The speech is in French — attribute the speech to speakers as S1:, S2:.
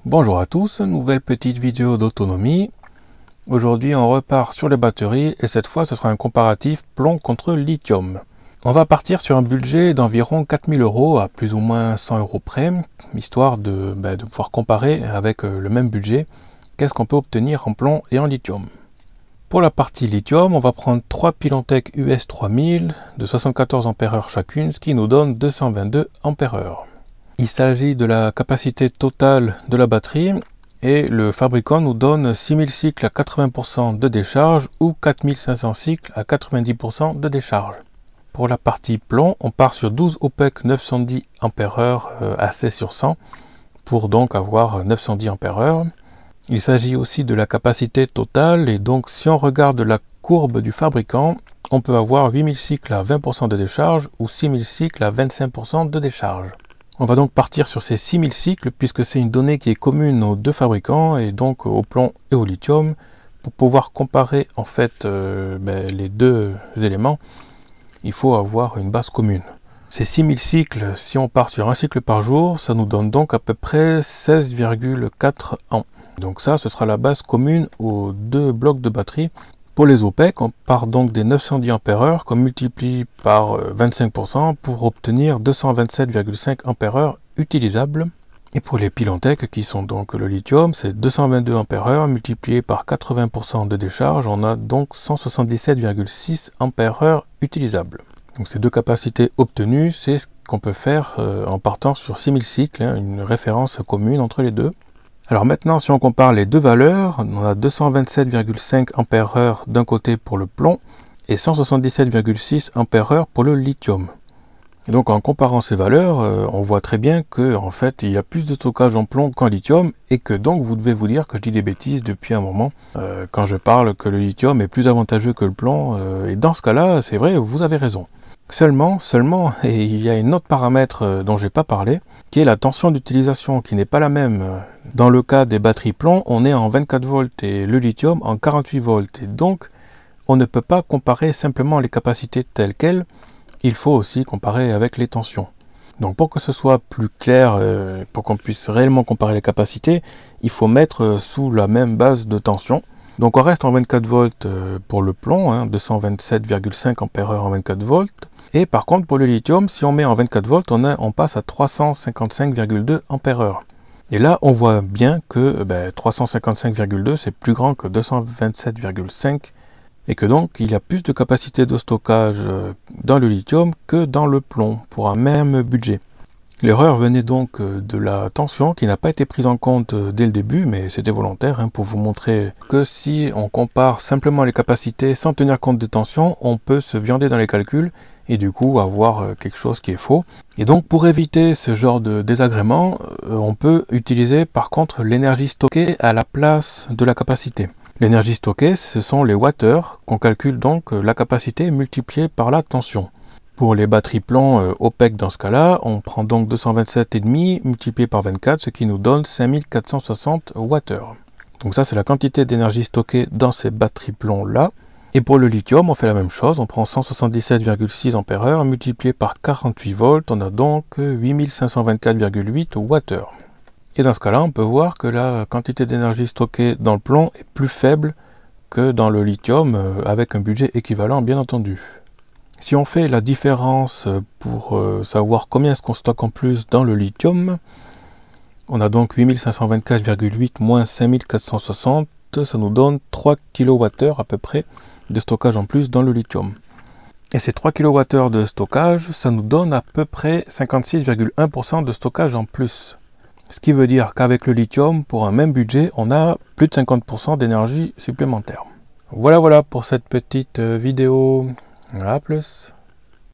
S1: Bonjour à tous, nouvelle petite vidéo d'autonomie. Aujourd'hui on repart sur les batteries et cette fois ce sera un comparatif plomb contre lithium. On va partir sur un budget d'environ 4000 € à plus ou moins 100 € près, histoire de pouvoir comparer avec le même budget qu'est-ce qu'on peut obtenir en plomb et en lithium. Pour la partie lithium, on va prendre 3 Pilontech US 3000 de 74 Ah chacune, ce qui nous donne 222 Ah. Il s'agit de la capacité totale de la batterie et le fabricant nous donne 6000 cycles à 80% de décharge ou 4500 cycles à 90% de décharge. Pour la partie plomb, on part sur 12 OPEC 910 Ah AC sur 100 pour donc avoir 910 Ah. Il s'agit aussi de la capacité totale et donc si on regarde la courbe du fabricant, on peut avoir 8000 cycles à 20% de décharge ou 6000 cycles à 25% de décharge. On va donc partir sur ces 6000 cycles puisque c'est une donnée qui est commune aux deux fabricants et donc au plomb et au lithium. Pour pouvoir comparer en fait les deux éléments, il faut avoir une base commune. Ces 6000 cycles, si on part sur un cycle par jour, ça nous donne donc à peu près 16,4 ans. Donc ça, ce sera la base commune aux deux blocs de batterie. Pour les OPEC, on part donc des 910 Ah qu'on multiplie par 25% pour obtenir 227,5 Ah utilisables. Et pour les Pilontech, qui sont donc le lithium, c'est 222 Ah multiplié par 80% de décharge, on a donc 177,6 Ah utilisables. Donc ces deux capacités obtenues, c'est ce qu'on peut faire en partant sur 6000 cycles, une référence commune entre les deux. Alors maintenant, si on compare les deux valeurs, on a 227,5 Ah d'un côté pour le plomb et 177,6 Ah pour le lithium. Et donc en comparant ces valeurs, on voit très bien que en fait il y a plus de stockage en plomb qu'en lithium et que donc vous devez vous dire que je dis des bêtises depuis un moment quand je parle que le lithium est plus avantageux que le plomb et dans ce cas-là, c'est vrai, vous avez raison. Seulement, et il y a un autre paramètre dont je n'ai pas parlé, qui est la tension d'utilisation, qui n'est pas la même. Dans le cas des batteries plomb, on est en 24 volts et le lithium en 48 volts. Et donc, on ne peut pas comparer simplement les capacités telles quelles, il faut aussi comparer avec les tensions. Donc pour que ce soit plus clair, pour qu'on puisse réellement comparer les capacités, il faut mettre sous la même base de tension. Donc on reste en 24 volts pour le plomb, 227,5 Ah en 24 volts. Et par contre pour le lithium, si on met en 24 volts, on passe à 355,2 Ah. Et là on voit bien que 355,2 c'est plus grand que 227,5 et que donc il y a plus de capacité de stockage dans le lithium que dans le plomb pour un même budget. L'erreur venait donc de la tension qui n'a pas été prise en compte dès le début, mais c'était volontaire pour vous montrer que si on compare simplement les capacités sans tenir compte des tensions, on peut se viander dans les calculs et du coup avoir quelque chose qui est faux. Et donc pour éviter ce genre de désagrément, on peut utiliser par contre l'énergie stockée à la place de la capacité. L'énergie stockée, ce sont les wattheures qu'on calcule donc la capacité multipliée par la tension. Pour les batteries plomb OPEC dans ce cas-là, on prend donc 227,5 multiplié par 24, ce qui nous donne 5460 Wh. Donc ça c'est la quantité d'énergie stockée dans ces batteries plomb-là. Et pour le lithium, on fait la même chose, on prend 177,6 Ah multiplié par 48 volts, on a donc 8524,8 Wh. Et dans ce cas-là, on peut voir que la quantité d'énergie stockée dans le plomb est plus faible que dans le lithium, avec un budget équivalent bien entendu. Si on fait la différence pour savoir combien est-ce qu'on stocke en plus dans le lithium, on a donc 8524,8 moins 5460, ça nous donne 3 kWh à peu près de stockage en plus dans le lithium. Et ces 3 kWh de stockage, ça nous donne à peu près 56,1% de stockage en plus. Ce qui veut dire qu'avec le lithium, pour un même budget, on a plus de 50% d'énergie supplémentaire. Voilà pour cette petite vidéo. À plus.